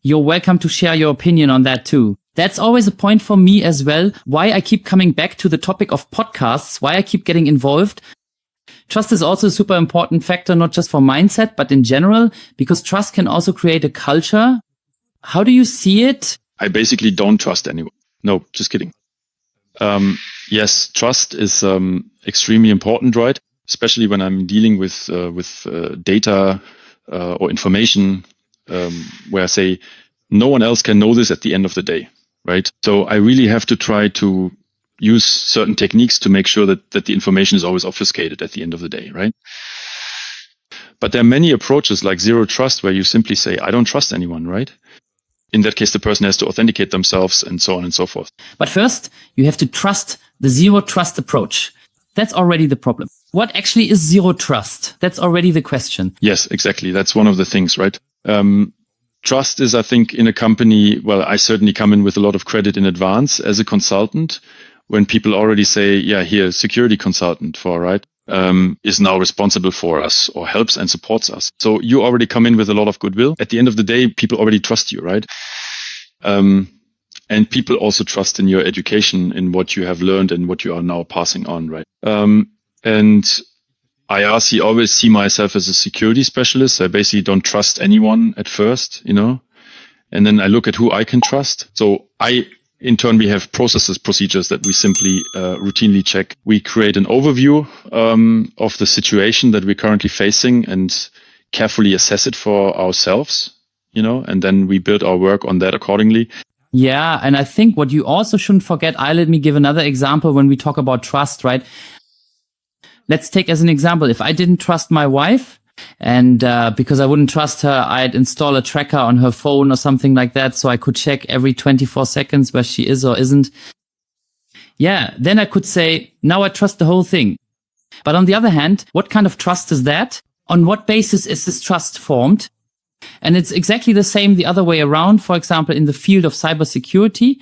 C: You're welcome to share your opinion on that too. That's always a point for me as well, why I keep coming back to the topic of podcasts, why I keep getting involved. Trust is also a super important factor, not just for mindset, but in general, because trust can also create a culture. How do you see it?
A: I basically don't trust anyone. No, just kidding. Yes, trust is extremely important, right? Especially when I'm dealing with data or information where I say no one else can know this at the end of the day. Right. So I really have to try to use certain techniques to make sure that the information is always obfuscated at the end of the day. Right. But there are many approaches like zero trust where you simply say, I don't trust anyone. Right. In that case, the person has to authenticate themselves and so on and so forth.
C: But first, you have to trust the zero trust approach. That's already the problem. What actually is zero trust? That's already the question.
A: Yes, exactly. That's one of the things, right? Trust is, I think, in a company, well, I certainly come in with a lot of credit in advance as a consultant when people already say, yeah, here, security consultant for, right, is now responsible for us or helps and supports us. So you already come in with a lot of goodwill. At the end of the day, people already trust you, right? And people also trust in your education, in what you have learned and what you are now passing on, right? And I always see myself as a security specialist. I basically don't trust anyone at first, and then I look at who I can trust. So in turn, we have procedures that we simply routinely check. We create an overview of the situation that we're currently facing and carefully assess it for ourselves, and then we build our work on that accordingly.
C: Yeah, and I think what you also shouldn't forget, let me give another example when we talk about trust, right? Let's take as an example, if I didn't trust my wife, and because I wouldn't trust her, I'd install a tracker on her phone or something like that so I could check every 24 seconds where she is or isn't. Yeah, then I could say, now I trust the whole thing. But on the other hand, what kind of trust is that? On what basis is this trust formed? And it's exactly the same the other way around. For example, in the field of cybersecurity,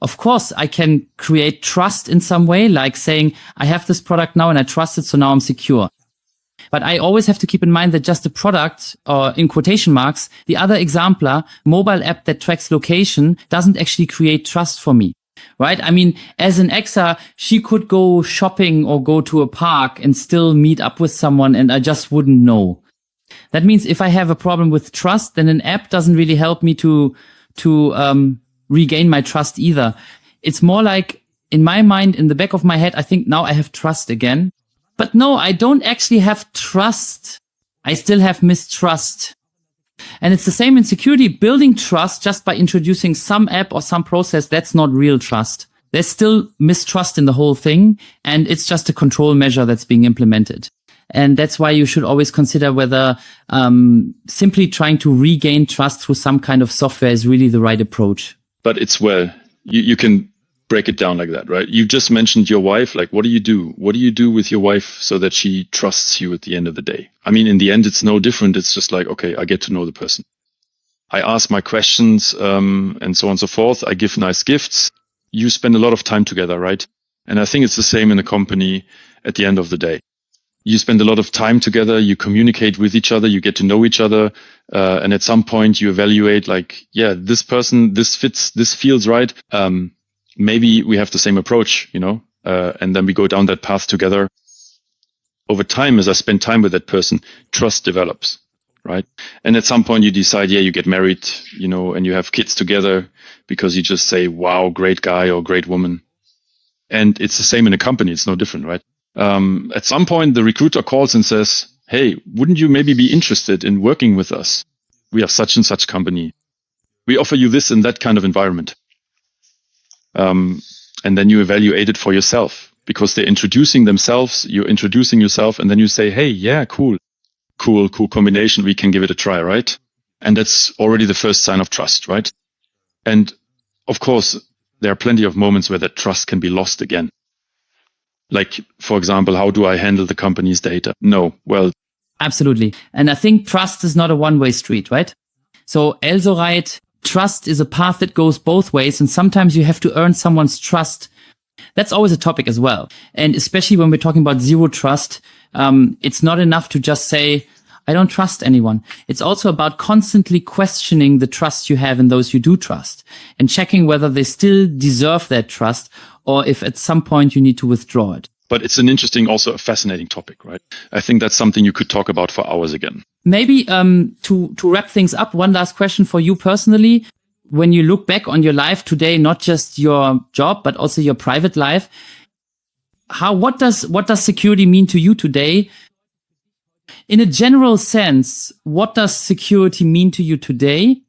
C: of course, I can create trust in some way, like saying, I have this product now and I trust it, so now I'm secure. But I always have to keep in mind that just a product, or in quotation marks, the other exemplar, mobile app that tracks location, doesn't actually create trust for me, right? I mean, as an EXA, she could go shopping or go to a park and still meet up with someone and I just wouldn't know. That means if I have a problem with trust, then an app doesn't really help me to regain my trust either. It's more like, in my mind, in the back of my head, I think now I have trust again. But no, I don't actually have trust. I still have mistrust. And it's the same in security. Building trust just by introducing some app or some process, that's not real trust. There's still mistrust in the whole thing, and it's just a control measure that's being implemented. And that's why you should always consider whether simply trying to regain trust through some kind of software is really the right approach.
A: But you can break it down like that, right? You just mentioned your wife. Like, what do you do? What do you do with your wife so that she trusts you at the end of the day? I mean, in the end, it's no different. It's just like, okay, I get to know the person. I ask my questions and so on and so forth. I give nice gifts. You spend a lot of time together, right? And I think it's the same in a company at the end of the day. You spend a lot of time together, you communicate with each other, you get to know each other, and at some point you evaluate like, yeah, this person, this fits, this feels right. Maybe we have the same approach, and then we go down that path together. Over time, as I spend time with that person, trust develops, right? And at some point you decide, yeah, you get married, and you have kids together because you just say, wow, great guy or great woman. And it's the same in a company. It's no different, right? At some point, the recruiter calls and says, hey, wouldn't you maybe be interested in working with us? We are such and such company. We offer you this and that kind of environment. And then you evaluate it for yourself because they're introducing themselves. You're introducing yourself and then you say, hey, yeah, cool combination. We can give it a try, right? And that's already the first sign of trust, right? And of course, there are plenty of moments where that trust can be lost again. Like, for example, how do I handle the company's data? No, well.
C: Absolutely. And I think trust is not a one-way street, right? So also right, trust is a path that goes both ways. And sometimes you have to earn someone's trust. That's always a topic as well. And especially when we're talking about zero trust, it's not enough to just say, I don't trust anyone. It's also about constantly questioning the trust you have in those you do trust and checking whether they still deserve that trust or if at some point you need to withdraw it.
A: But it's an interesting, also a fascinating topic, right? I think that's something you could talk about for hours again.
C: Maybe to wrap things up, one last question for you personally. When you look back on your life today, not just your job, but also your private life, what does security mean to you today? In a general sense, what does security mean to you today?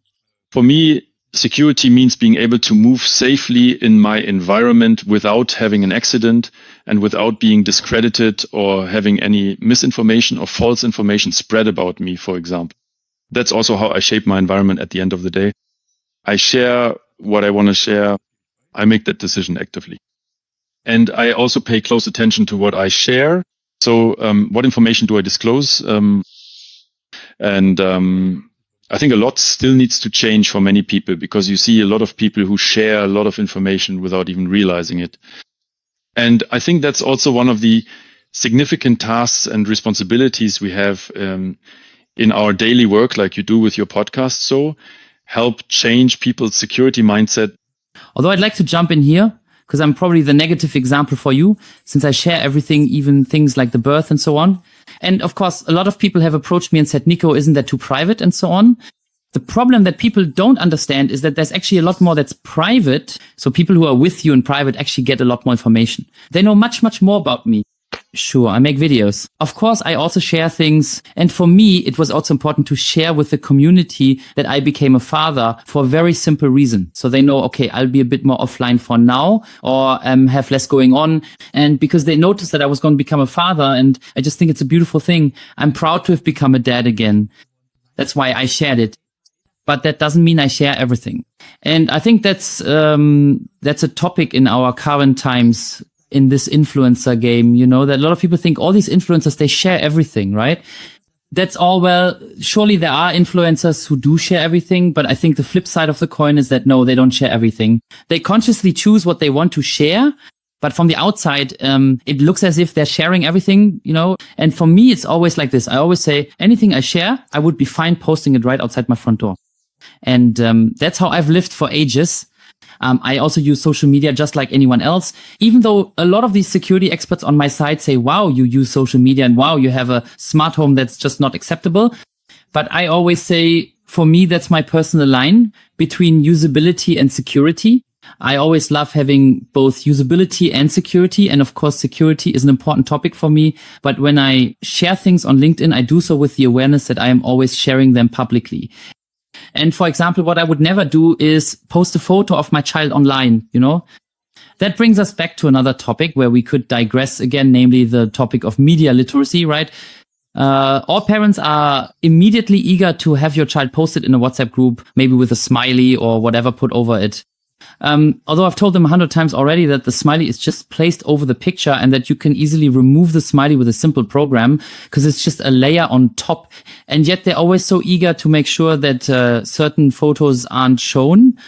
A: For me, security means being able to move safely in my environment without having an accident and without being discredited or having any misinformation or false information spread about me, for example. That's also how I shape my environment at the end of the day. I share what I want to share. I make that decision actively. And I also pay close attention to what I share. So what information do I disclose? I think a lot still needs to change for many people, because you see a lot of people who share a lot of information without even realizing it. And I think that's also one of the significant tasks and responsibilities we have in our daily work, like you do with your podcast. So help change people's security mindset.
C: Although I'd like to jump in here, because I'm probably the negative example for you, since I share everything, even things like the birth and so on. And of course, a lot of people have approached me and said, Nico, isn't that too private and so on? The problem that people don't understand is that there's actually a lot more that's private. So people who are with you in private actually get a lot more information. They know much, much more about me. Sure, I make videos. Of course, I also share things. And for me, it was also important to share with the community that I became a father for a very simple reason. So they know, okay, I'll be a bit more offline for now, or have less going on. And because they noticed that I was going to become a father, and I just think it's a beautiful thing. I'm proud to have become a dad again. That's why I shared it. But that doesn't mean I share everything. And I think that's a topic in our current times, in this influencer game, that a lot of people think all these influencers, they share everything, right? That's all well. Surely there are influencers who do share everything, but I think the flip side of the coin is that no, they don't share everything. They consciously choose what they want to share, but from the outside, it looks as if they're sharing everything, And for me, it's always like this. I always say anything I share, I would be fine posting it right outside my front door. And that's how I've lived for ages. I also use social media just like anyone else, even though a lot of these security experts on my side say, wow, you use social media and wow, you have a smart home that's just not acceptable. But I always say, for me, that's my personal line between usability and security. I always love having both usability and security. And of course, security is an important topic for me. But when I share things on LinkedIn, I do so with the awareness that I am always sharing them publicly. And for example, what I would never do is post a photo of my child online, That brings us back to another topic where we could digress again, namely the topic of media literacy, right? All parents are immediately eager to have your child posted in a WhatsApp group, maybe with a smiley or whatever put over it. Although I've told them 100 times already that the smiley is just placed over the picture and that you can easily remove the smiley with a simple program because it's just a layer on top. And yet they're always so eager to make sure that certain photos aren't shown.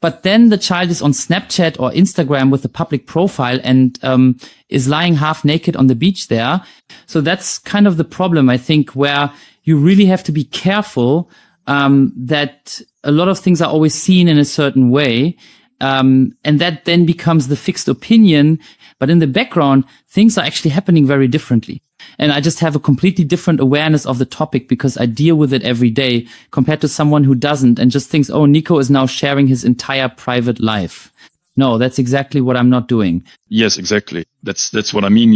C: But then the child is on Snapchat or Instagram with a public profile and is lying half naked on the beach there. So that's kind of the problem, I think, where you really have to be careful that a lot of things are always seen in a certain way. And that then becomes the fixed opinion. But in the background, things are actually happening very differently. And I just have a completely different awareness of the topic because I deal with it every day compared to someone who doesn't and just thinks, oh, Nico is now sharing his entire private life. No, that's exactly what I'm not doing.
A: Yes, exactly. That's what I mean.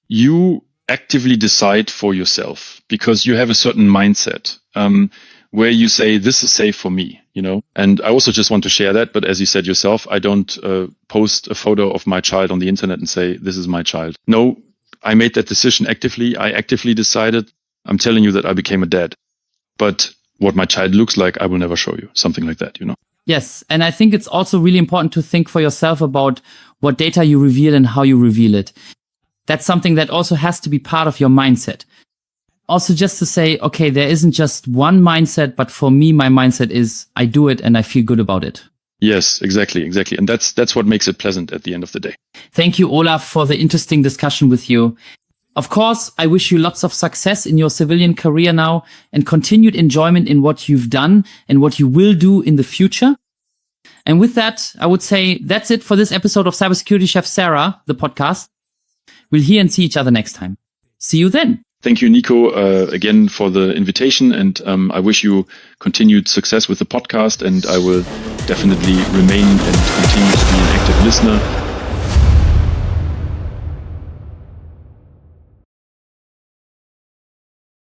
A: You actively decide for yourself because you have a certain mindset where you say, this is safe for me, And I also just want to share that. But as you said yourself, I don't post a photo of my child on the internet and say, this is my child. No, I made that decision actively. I actively decided. I'm telling you that I became a dad. But what my child looks like, I will never show you. Something like that,
C: Yes. And I think it's also really important to think for yourself about what data you reveal and how you reveal it. That's something that also has to be part of your mindset. Also just to say, okay, there isn't just one mindset, but for me, my mindset is I do it and I feel good about it.
A: Yes, exactly. And that's what makes it pleasant at the end of the day.
C: Thank you, Olaf, for the interesting discussion with you. Of course, I wish you lots of success in your civilian career now and continued enjoyment in what you've done and what you will do in the future. And with that, I would say that's it for this episode of Cybersecurity Chef Sarah, the podcast. We'll hear and see each other next time. See you then.
A: Thank you, Nico, again for the invitation. And I wish you continued success with the podcast. And I will definitely remain and continue to be an active listener.